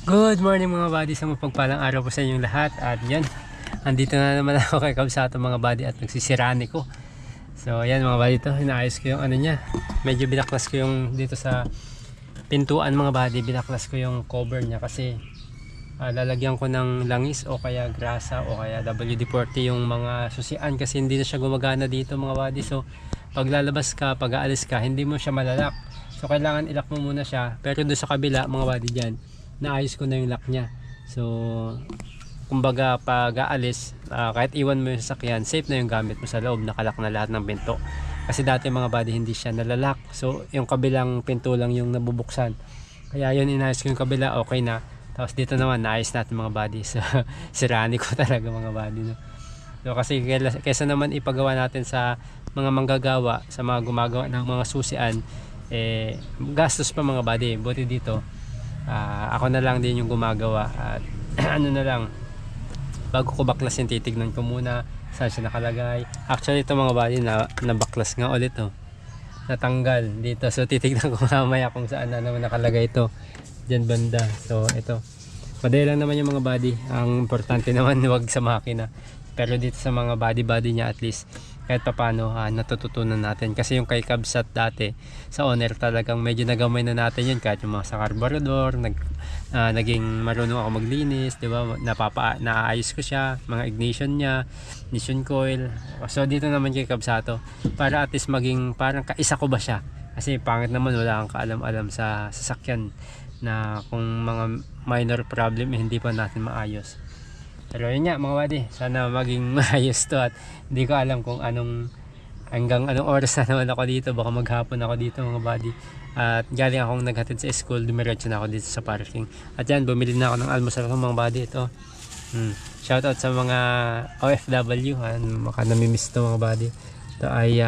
Good morning mga buddy, sa mapagpalang araw po sa inyong lahat. At yan, andito na naman ako kay Kabsato mga buddy at nagsisirani ko. So yan mga buddy, to inaayos ko yung ano niya. Medyo binaklas ko yung dito sa pintuan mga buddy, binaklas ko yung cover niya kasi lalagyan ko ng langis o kaya grasa o kaya WD-40 yung mga susian kasi hindi na siya gumagana dito mga buddy. So pag lalabas ka, pag aalis ka, hindi mo siya malalak. So kailangan ilak mo muna siya. Pero doon sa kabila mga buddy dyan, naayos ko na yung lock niya. So kumbaga pag aalis, kahit iwan mo yung sasakyan, safe na yung gamit mo sa loob, nakalak na lahat ng pinto. Kasi dati mga buddy hindi siya nalalak. So yung kabilang pinto lang yung nabubuksan. Kaya yun, inayos ko yung kabila, okay na. Tapos dito naman naayos natin mga buddy. So sirani ko talaga mga buddy, no? So kasi kaysa naman ipagawa natin sa mga manggagawa, sa mga gumagawa ng mga susian, gastos pa mga buddy. Buti dito ako na lang din yung gumagawa at ano na lang, bago ko baklasin titignan ko muna saan siya nakalagay. Actually ito mga buddy nabaklas nga ulit, oh. Natanggal dito, so titignan ko mamaya kung saan na naman nakalagay ito dyan banda. So ito, madali lang naman yung mga buddy, ang importante naman wag sa makina. Pero dito sa mga body niya, at least kahit papano natututunan natin. Kasi yung kay Kabsat dati sa owner, talagang medyo nagamay na natin yun. Kahit yung mga sa carburetor, naging marunong ako maglinis, di ba? Naayos ko siya, mga ignition niya, ignition coil. So dito naman kay Kabsato, para at least maging parang kaisa ko ba siya. Kasi pangit naman, wala kang kaalam-alam sa sasakyan na kung mga minor problem hindi pa natin maayos. Pero yun nga mga buddy, sana maging maayos to. At hindi ko alam kung hanggang anong oras na naman ako dito. Baka maghapon ako dito mga buddy. At galing akong naghatid sa school, dumiretso na ako dito sa parking. At yan, bumili na ako ng almusal ko mga buddy. Ito, shoutout sa mga OFW, baka namimiss to mga buddy. Ito ay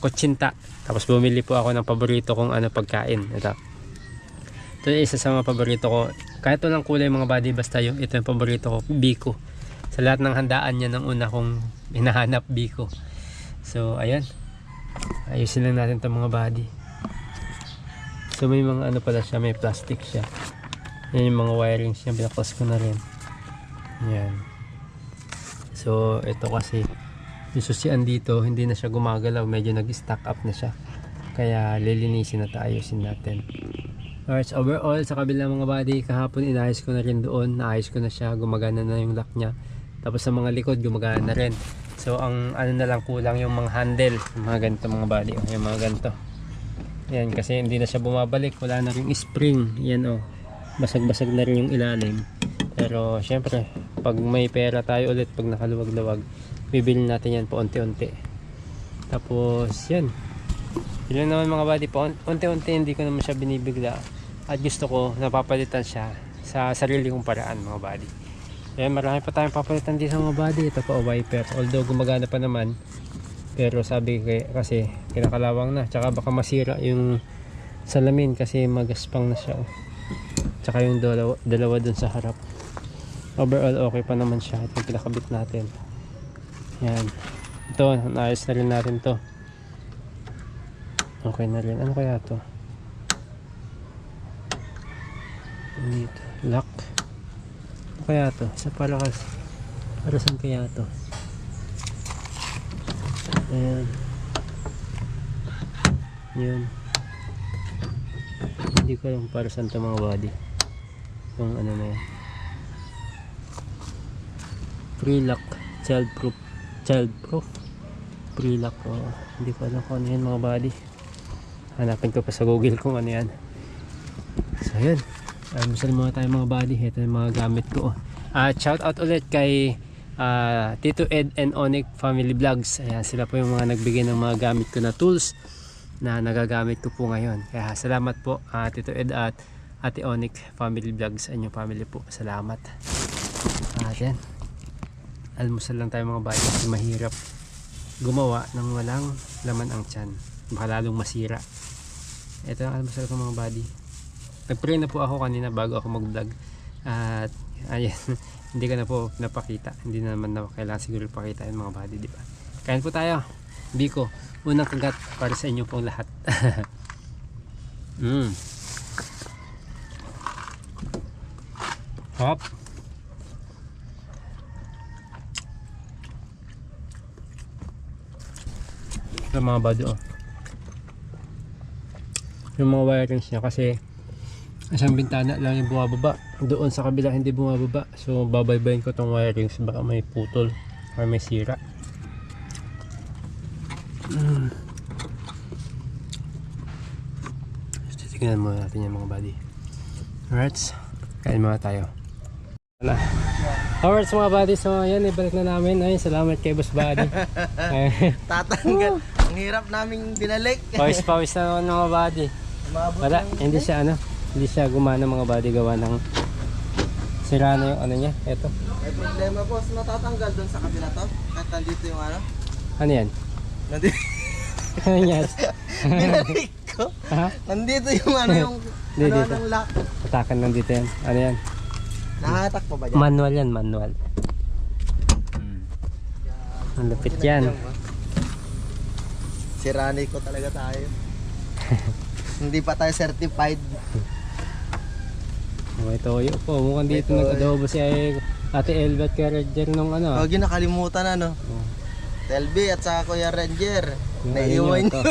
kutsinta. Tapos bumili po ako ng paborito kong pagkain. Ito isa sa mga paborito ko. Kahit walang kulay mga buddy, basta ito yung paborito ko, biko. Sa lahat ng handaan niya nang una kong hinahanap, biko. So ayan, ayusin lang natin ito mga buddy. So may mga pala siya, may plastic siya. Yan yung mga wirings niya, binaklas ko na rin. Yan. So ito kasi yung susian dito, hindi na siya gumagalaw, medyo nag-stack up na siya. Kaya lilinisin at ayusin natin. Alright, so overall sa kabila mga buddy, kahapon inayos ko na rin doon, naayos ko na siya, gumagana na yung lock niya. Tapos sa mga likod gumagana na rin. So ang na lang kulang yung mga handle, yung mga ganito mga buddy, yung mga ganito. Yan, kasi hindi na siya bumabalik, wala na ring spring. Yan basag-basag na rin yung ilalim. Pero syempre, pag may pera tayo ulit, pag nakaluwag-luwag, bibili natin yan po unti-unti. Tapos yan. Yun naman mga buddy, unti-unti hindi ko naman siya binibigla. At gusto ko napapalitan siya sa sarili kong paraan mga buddy. Kaya marami pa tayong papalitan dito mga buddy. Ito pa wiper, although gumagana pa naman. Pero sabi kasi kinakalawang na. Tsaka baka masira yung salamin kasi magaspang na siya. Tsaka yung dalawa dun sa harap. Overall okay pa naman siya. Ito yung pinakabit natin. Yan. Ito, naayos na rin natin to. Okay na rin. Ano kaya to? Dito. Lock. Ano kaya to? Sa para saan kaya to? Ayan. Yun. Hindi ko alam para saan to mga body. Kung ano na yan. Pre-lock. Child-proof. Pre-lock. Hindi ko alam kung ano yan mga body. Hanapin ko pa sa Google kung ano yan. So yun, almusal muna tayo mga buddy. Ito yung mga gamit ko. Shout out ulit kay Tito Ed and Onic Family Vlogs. Ayan, sila po yung mga nagbigay ng mga gamit ko na tools na nagagamit ko po ngayon. Kaya salamat po Tito Ed at Ate Onic Family Vlogs. Inyong family po, salamat. Yan, almusal lang tayo mga buddy kasi mahirap gumawa ng walang laman ang tiyan, baka lalong masira. Ito ang almusal ko mga buddy. Nag-pray na po ako kanina bago ako mag-vlog. At ayan, hindi ko na po napakita. Hindi na naman na kailangan siguro pakita yung mga buddy, di ba? Kain po tayo. Biko, unang kagat para sa inyo pong lahat. Hop. Ito mga bado, oh. Yung mga wirings niya kasi isang bintana lang yung bumababa, doon sa kabila hindi bumababa, so babaybayin ko tong wirings, baka may putol or may sira. Tignan muna natin yung mga body. Alright, kain muna tayo. Wala. Alright mga buddy, so yan, ibalik na namin. Ay, salamat kay Boss Buddy. Tatanggal. Ang hirap naming dinalik. Pawis-pawis na naman mga buddy. Wala, hindi siya hindi siya gumana mga buddy, gawa ng sira na yung ano niya. Eto. May problema boss, natatanggal doon sa kabila to. At nandito yung ano? Ano yan? Nandito. Ano yan? Binalik ko. Ha? Nandito yung ano yung Dito. ng lock. Patakan lang dito yan. Ano yan? Nahatak pa ba dyan? Manual yan, manual. Ang lupit yan. Sirani ko talaga tayo. Hindi pa tayo certified. May toyo po. Mukhang dito May toyo. nag-adobo si Ate Elbet kay Ranger nung ano. Huwag yun, nakalimutan ano. Oh. Telby at saka Kuya Ranger. Yung Naiiwan ano nyo.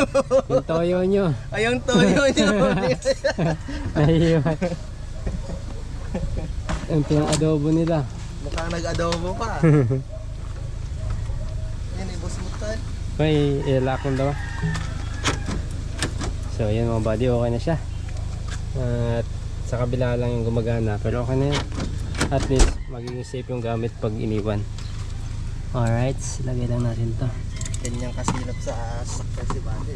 Yung toyo nyo. Ay, yung toyo nyo. Naiiwan. Yung pinang-adobo nila. Mukhang nag-adobo pa. Yan, ibos mo tayo. May ilakon daw. So yan mga buddy, okay na siya. At sa kabila lang yung gumagana, pero okay na yan. At least magiging safe yung gamit pag iniwan. Alright, lagay lang natin to. Ganyang kasilap sa sakyan si Buddy.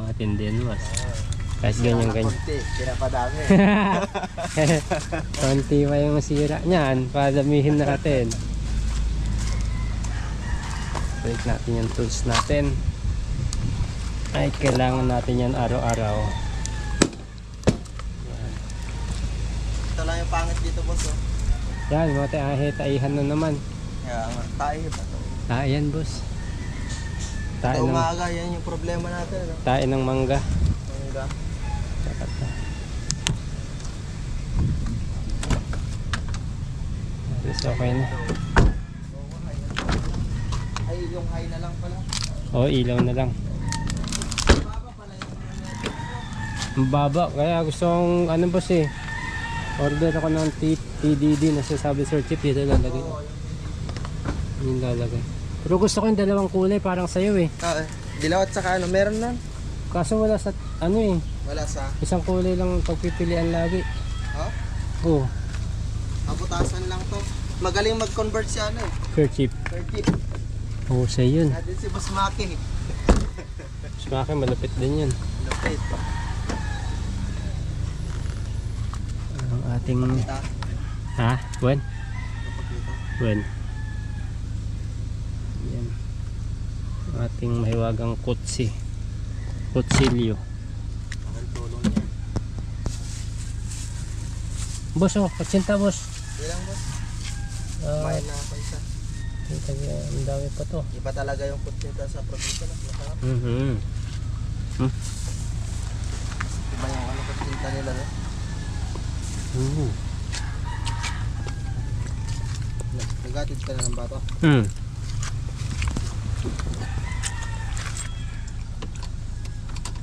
Matindi yan boss. Kahit ganyan. Konti, pinapadami. Konti pa yung sira niyan, padamihin natin. Balik natin yung tools natin. Ay, kailangan natin yan araw-araw. Ito lang yung pangit dito boss oh. Yan, mga taihan na naman. Kaya nga, tayo pa to. Tae boss. Tae Ito ng, umaga, yan yung problema natin ano. tae ng mangga. Mangga. Dapat na. Yes, okay na. Ay, yung high na lang pala. O, ilaw na lang. Ang baba, kaya gusto kong ano boss eh. Order ako ng TDD na sasabi Sir Chip, dito lalagay. Yung lalagay. Pero gusto ko yung dalawang kulay, parang sayo eh. Dilaw at saka ano, meron nun? Kaso wala sa ano eh. Wala sa, Isang kulay lang pagpipilian lagi. oh? Oh, Kabutasan lang to. Magaling mag-convert siya ano eh. Sir Chip. 30. Oh, sa yun. Natin si Boss Maki. Smaki, malapit din yun. Lupit. Ang ating... Kita. Ha? When? Kapagkita. When? Yan. Ang ating mahiwagang kutsi. Kutsilyo. Ang tulong niya. Boss, oh, kutsinta boss. Ilang boss? Ah, Kumain na ako isa. ang dami pa to. Iba talaga yung kutsinta sa probinsya. Mas masarap. Iba yung ano kutsinta nila no? Nagatid ka na ng bato.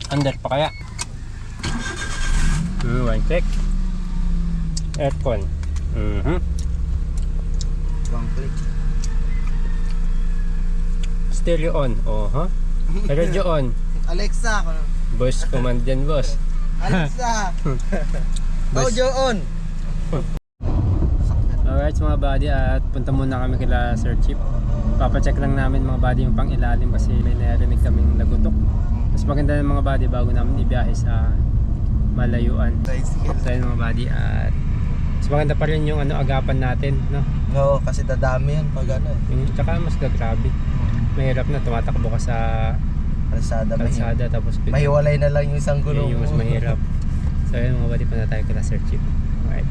Under pa kaya? One click. Aircon. One click. Stereo on. Oh, ha? Radio on. Alexa. Voice command yan, boss. Alexa. Audio on. Alright mga buddy, at punta muna kami kila Sir Chip. Papacheck lang namin mga buddy yung pang ilalim kasi may narinig kaming nagutok. Mas maganda ng mga buddy bago namin ibiyahe sa malayuan. So yun mga buddy, at mas maganda pa rin yung ano, agapan natin, no? Oo, kasi dadami yan pag ano eh. Yung, tsaka mas gagrabe. Mahirap na, tumatakbo ka sa Kalsada. tapos Mahiwalay na lang yung isang yun gulong yung mas mo. mahirap. So yun mga buddy, punta tayo kila Sir Chip.